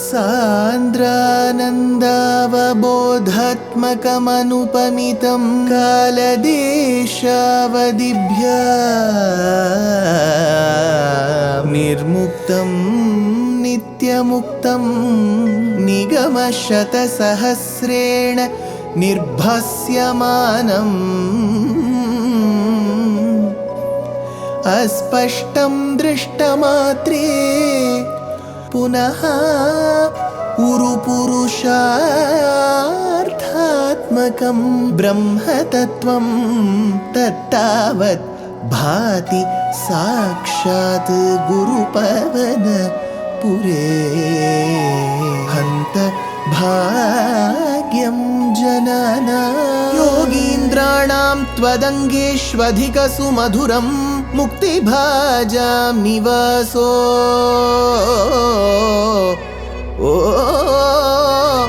सान्द्रानन्दावबोधात्मकमनुपमितं कालदेशावदिभ्या निर्मुक्तं नित्यमुक्तं निगमशतसहस्रेण निर्भास्यमानम् अस्पष्टं दृष्टमात्रे पुनः उरुपुरुषार्थात्मकं ब्रह्मतत्त्वं तत्तावत् भाति साक्षात् गुरुपवनपुरे हन्त भाग्यं जनानां योगीन्द्राणां त्वदङ्गेष्वधिकसुमधुरं मुक्तिभाजां निवासो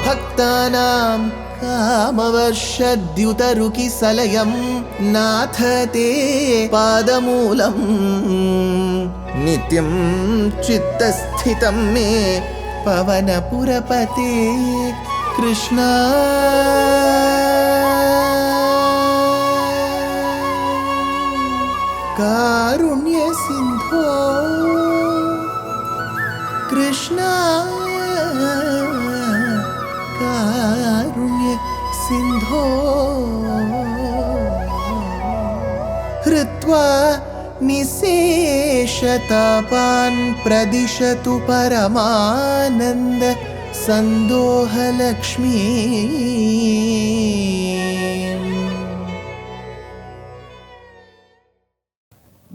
भक्तानां कामवर्षद्युतरुकिसलयं नाथ ते पादमूलं नित्यं चित्तस्थितं मे पवनपुरपते कृष्णा कारुण्य सिंधो कृष्णा कारुण्य सिंधो हृत्वा निशेषतापान् प्रदिशतु परमानन्द सन्दोहलक्ष्मी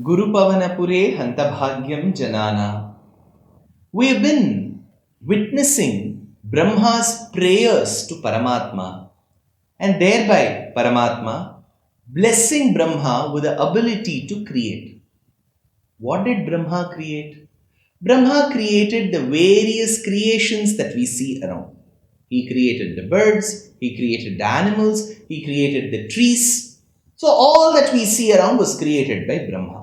Gurupavanapure Hantabhagyam Janana. We have been witnessing Brahma's prayers to Paramatma and thereby Paramatma blessing Brahma with the ability to create. What did Brahma create? Brahma created the various creations that we see around. He created the birds, he created the animals, he created the trees. So all that we see around was created by Brahma.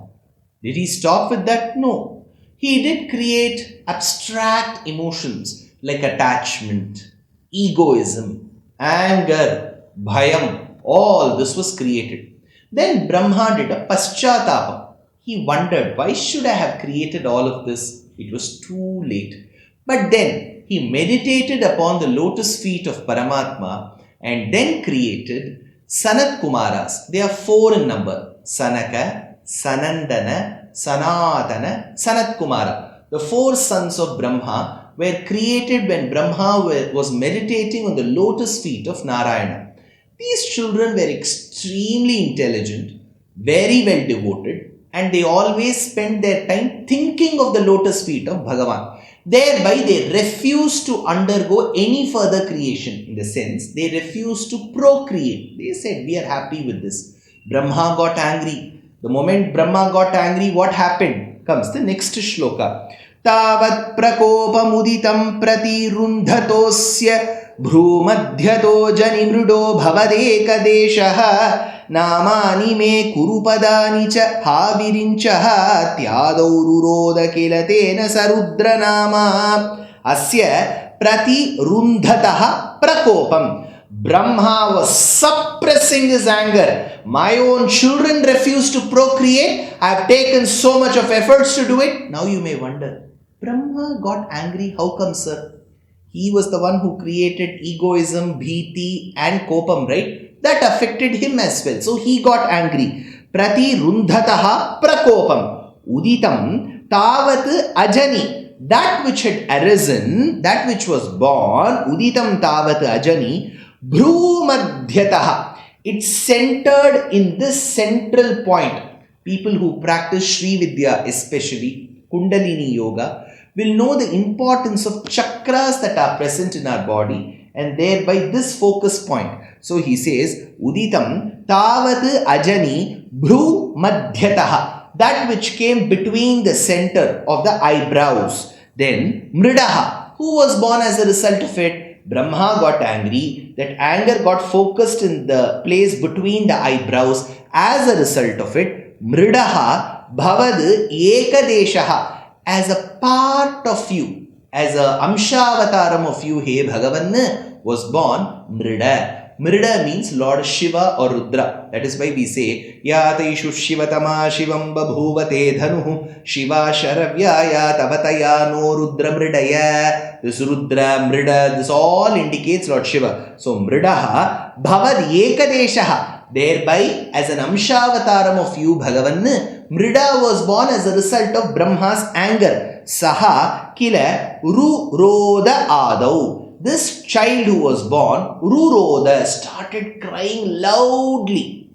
Did he stop with that? No. He did create abstract emotions like attachment, egoism, anger, bhayam. All this was created. Then Brahma did a paschatapa. He wondered, why should I have created all of this? It was too late. But then he meditated upon the lotus feet of Paramatma and then created Sanat Kumaras. They are 4 in number. Sanaka, Sanandana, Sanatana, Sanat Kumara. The 4 sons of Brahma were created when Brahma was meditating on the lotus feet of Nārāyaṇa. These children were extremely intelligent, very well devoted, and they always spent their time thinking of the lotus feet of Bhagavan. Thereby, they refused to undergo any further creation. In the sense, they refused to procreate. They said, we are happy with this. Brahma got angry. The moment Brahma got angry, what happened? Comes the next shloka. Tavat prakopamuditam pratirundhatosya bhrumadhyato janimrudo bhavadekadeshaha namani me kurupadani cha havirinchaha tyadaururoda kilatena sarudra nama asya pratirundhataha prakopam. Brahma was suppressing his anger. My own children refuse to procreate. I have taken so much of efforts to do it. Now you may wonder, Brahma got angry. How come, sir? He was the one who created egoism, bhiti and kopam, right? That affected him as well. So he got angry. Prati rundhataha prakopam. Uditam tavat ajani. That which had arisen, that which was born, uditam tavat ajani, bhrumadhyataha. It's centered in this central point. People who practice Sri Vidya, especially Kundalini Yoga, will know the importance of chakras that are present in our body and thereby this focus point. So he says, Uditam tavat ajani bhru madhyataha. That which came between the center of the eyebrows. Then mridaha. Who was born as a result of it? Brahma got angry. That anger got focused in the place between the eyebrows. As a result of it, mridaha bhavad ekadeshaha. As a part of you, as a Amshavataram of you, He Bhagavan, was born Mrida. Mrida means Lord Shiva or Rudra. That is why we say, Yateishu Shivatama Shivam Babhuvate Dhanuhu Shiva Sharavyaya Tavataya no Rudra Mridaya. This Rudra, Mrida, this all indicates Lord Shiva. So Mridaha Bhavad Ekadeshaha. Thereby, as an Amshavataram of you, Bhagavan, Mrida was born as a result of Brahma's anger. Saha Kila Ruroda Adau. This child who was born, Ruroda, started crying loudly.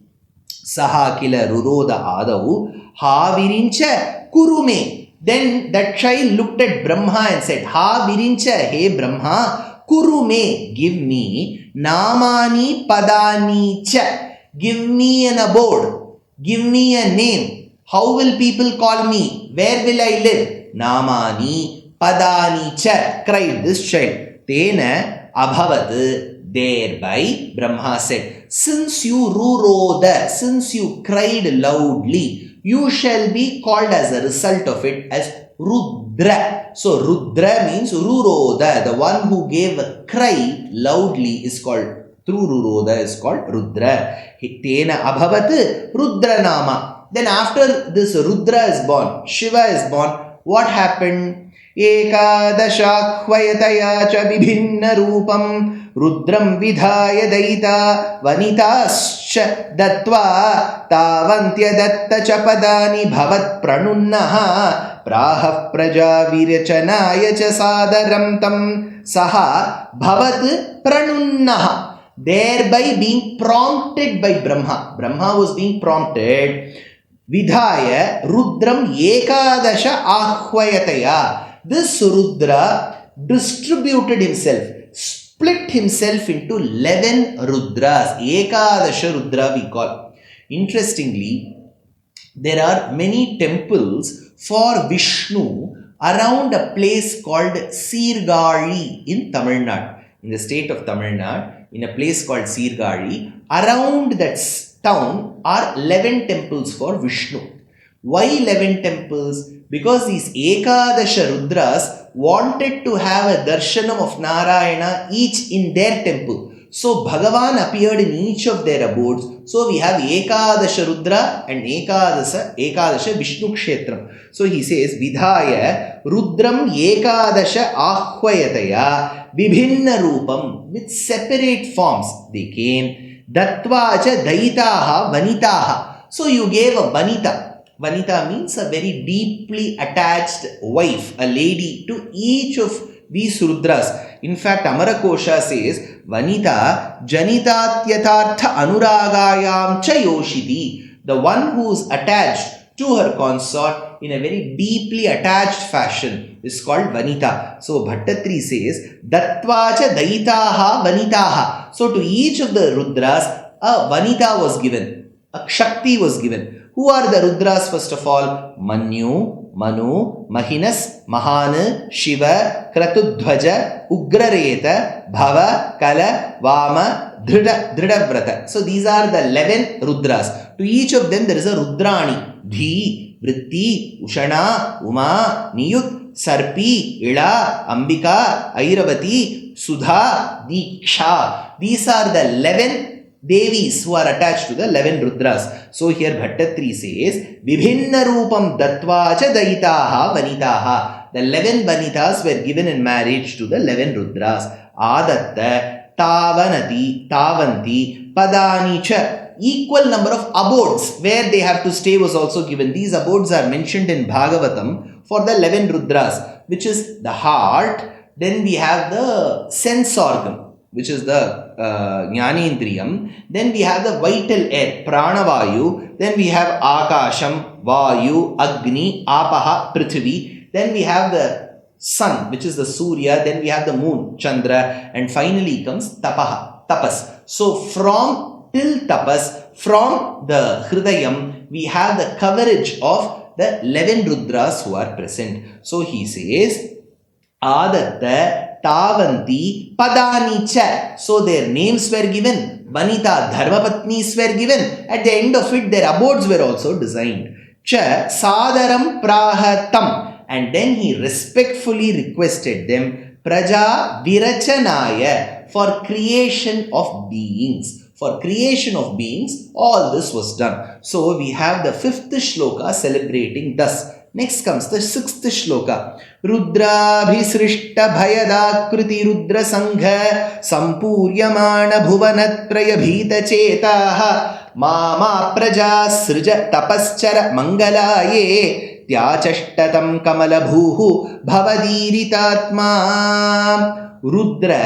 Saha Kila Ruroda Adau Ha Virincha Kurume. Then that child looked at Brahma and said, Ha Virincha, hey Brahma, Kurume, give me Namani Padani Cha. Give me an abode. Give me a name. How will people call me? Where will I live? Namani Padani Cha, cried this child. Tena Abhavat, thereby Brahma said, since you ruroda, since you cried loudly, you shall be called as a result of it as Rudra. So Rudra means ruroda, the one who gave a cry loudly is called, through ruroda is called Rudra. Tena Abhavat Rudra Nama. Then after this Rudra is born, Shiva is born, what happened? Ekadashahvayataya cha vibhinna rupam Rudram vidhaya daita vanitascha dattva tavantya datta cha padani bhavat pranunnaha praha praja virachanaya cha sadaram tam saha bhavat pranunnaha. Thereby being prompted by Brahma. Brahma was being prompted. Vidhaya Rudram Ekadasha Ahvayataya. This Rudra distributed himself, split himself into 11 Rudras. Ekadasha Rudra we call. Interestingly, there are many temples for Vishnu around a place called Sirgali in Tamil Nadu. In the state of Tamil Nadu, in a place called Sirgali, around that town are 11 temples for Vishnu. Why 11 temples? Because these Ekadasha Rudras wanted to have a darshanam of Narayana each in their temple. So Bhagavan appeared in each of their abodes. So we have Ekadasha Rudra and Ekadasha Vishnu Kshetram. So he says, Vidhaya Rudram Ekadasha Ahvayataya Vibhinna Rupam, with separate forms they came. Dattvacha Daitaha Vanitaha. So you gave a Vanita. Vanita means a very deeply attached wife, a lady, to each of these Rudras. In fact, Amarakosha says, Vanita Janitatyathartha Anuragayam cha Yoshiti. The one who is attached to her consort in a very deeply attached fashion is called Vanita. So Bhaṭṭatiri says, Dattvacha Daitaha Vanitaha. So to each of the Rudras, a Vanita was given, a Shakti was given. Who are the Rudras first of all? Manyu, Manu, Mahinas, Mahana, Shiva, Kratudhvaja, Ugrareta, Bhava, Kala, Vama, Dhridavrata. So these are the 11 Rudras. To each of them there is a Rudrani. Dhi, Vritti, Ushana, Uma, Niyut, Sarpi, Ila, Ambika, Airavati, Sudha, Diksha. These are the 11 Devis who are attached to the 11 Rudras. So here Bhaṭṭatiri says, Vibhinna Rupam Dattvacha Daitaha Vanitaha. The 11 Vanitas were given in marriage to the 11 Rudras. Adatta, Tavanati, Tavanti, Padanicha. Equal number of abodes where they have to stay was also given. These abodes are mentioned in Bhagavatam for the 11 Rudras, which is the heart. Then we have the sense organ, which is the Jnanendriyam. Then we have the vital air, Pranavayu. Then we have Akasham, Vayu, Agni, Apaha, Prithvi. Then we have the sun, which is the Surya. Then we have the moon, Chandra. And finally comes Tapaha, Tapas. So from till Tapas, from the Hridayam, we have the coverage of the 11 Rudras who are present. So he says, Adatta, Tavanti, Padanicha. So their names were given. Vanita, Dharmapatnis were given. At the end of it, their abodes were also designed. Cha, Sadaram Prahatam. and then he respectfully requested them praja virachanaya, for creation of beings. For creation of beings, all this was done. So we have the 5th shloka celebrating thus. Next comes the 6th shloka. Rudra bhisrishta bhayadakriti rudra sangha sampuryamana bhuvanatraya bhita chetaha mama praja srija tapaschara mangalaye tyachashtatam kamalabhuhu bhavadiritatma. Rudra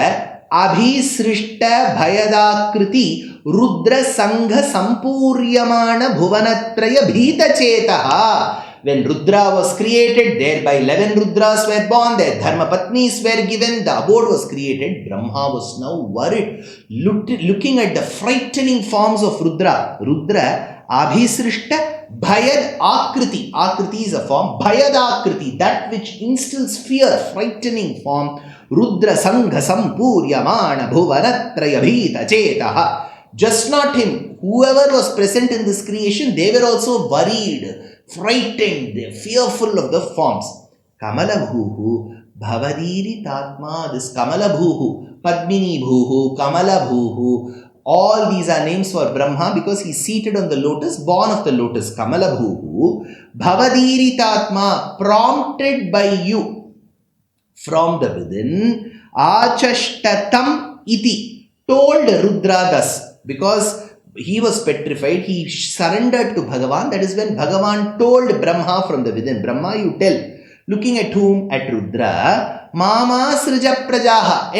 abhisrishta bhayadakriti rudra sangha sampuryamana bhuvanatraya bhita chetaha. When Rudra was created, thereby 11 Rudras were born, their dharma patnis were given, the abode was created. Brahma was now worried, looking at the frightening forms of Rudra. Rudra abhisrishta bhayad akriti. Akriti is a form. Bhayad akriti, that which instills fear, frightening form. Rudra sangha sampuryamana bhuvanatraya bhita chetaha. Just not him, whoever was present in this creation, they were also worried, frightened, fearful of the forms. Kamalabhuhu bhavadiri tatma. This Kamalabhuhu, Padmini Bhuhu, Kamalabhuhu, all these are names for Brahma because he is seated on the lotus, born of the lotus. Kamalabhuhu bhavadiri tatma, prompted by you from the within. Achashtatam iti, told Rudra thus, because he was petrified, he surrendered to Bhagavan. That is when Bhagavan told Brahma from the within. Brahma, you tell. Looking at whom? At Rudra. Mama srija prajaha.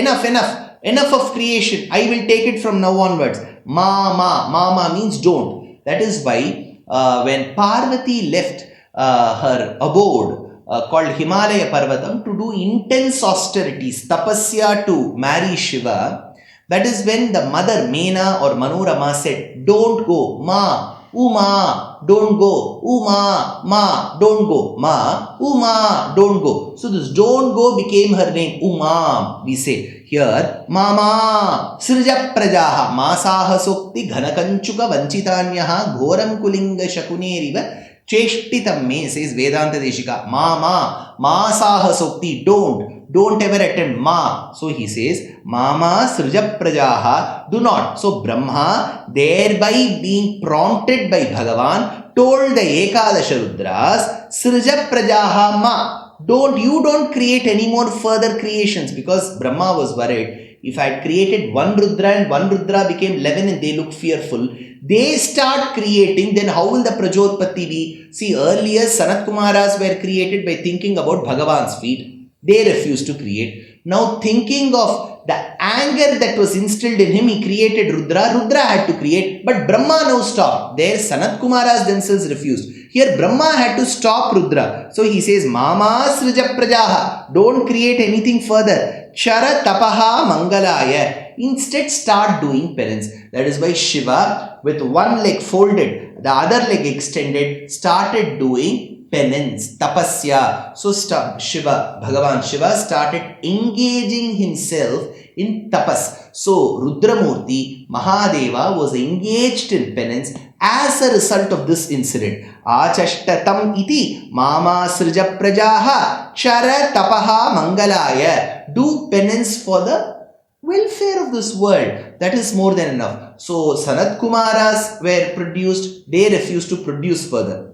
Enough of creation. I will take it from now onwards. Mama means don't. That is why when Parvati left her abode called Himalaya Parvatam to do intense austerities, tapasya to marry Shiva, that is when the mother Mena or Manorama said, don't go, Ma, Uma, don't go, Uma, Ma, don't go, Ma, Uma, don't go. So this don't go became her name, Uma, we say. Here, Mama, Srija Prajaha, Masaha Sokti, Ghanakanchuka, Vanchitanyaha, Ghoram Kulinga Shakuneriva, Cheshtitam me, says Vedanta Deshika. Ma, Masaha Sokti, don't ever attempt Ma. So he says, Mama Srija Prajaha, do not. So Brahma, thereby being prompted by Bhagavan, told the Ekadasha Rudras, Srija Prajaha Ma. You don't create any more further creations, because Brahma was worried. If I had created one Rudra and one Rudra became 11 and they look fearful, they start creating, then how will the Prajotpatti be? See, earlier Sanat Kumaras were created by thinking about Bhagavan's feet. They refused to create. Now thinking of the anger that was instilled in him, he created Rudra. Rudra had to create, but Brahma now stopped. There Sanat Kumaras themselves refused. Here Brahma had to stop Rudra. So he says, Mama srija prajaha, don't create anything further. Chara tapaha mangalaya. Instead start doing penance. That is why Shiva, with one leg folded, the other leg extended, started doing penance, tapasya. So Bhagavan Shiva started engaging himself in tapas. So Rudramurti, Mahadeva, was engaged in penance as a result of this incident. Achashtatam iti mama srija prajaha chara tapaha mangalaya. Do penance for the welfare of this world. That is more than enough. So Sanat Kumaras were produced, they refused to produce further.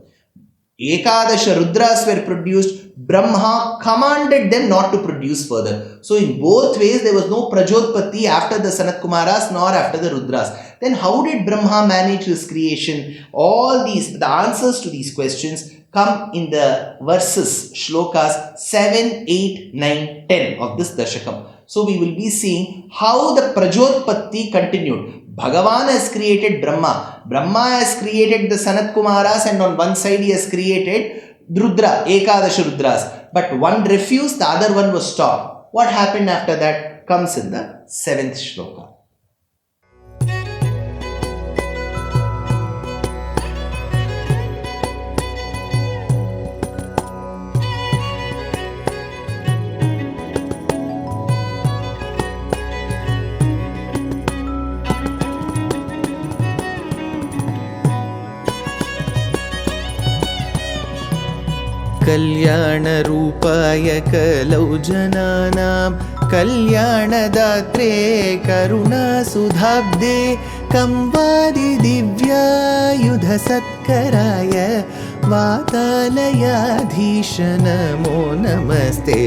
Ekadasha Rudras were produced, Brahma commanded them not to produce further. So in both ways there was no Prajotpatti after the Sanat Kumaras nor after the Rudras. Then how did Brahma manage his creation? All these, the answers to these questions come in the verses, shlokas 7, 8, 9, 10 of this Dashakam. So we will be seeing how the Prajotpatti continued. Bhagavan has created Brahma. Brahma has created the Sanat Kumaras, and on one side he has created Rudra, Ekadasha Rudras. But one refused, the other one was stopped. What happened after that comes in the 7th shloka. कल्याणरूपाय कलौ जनानां कल्याणदात्रे करुणासुधाब्दे कंवादिदिव्यायुधसत्कराय वातालयाधीश नमो नमस्ते।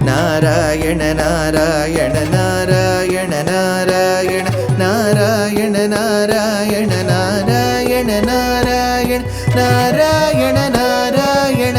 नारायण नारायण नारायण नारायण नारायण नारायण नारायण नारायण नारायण नारायण नारायण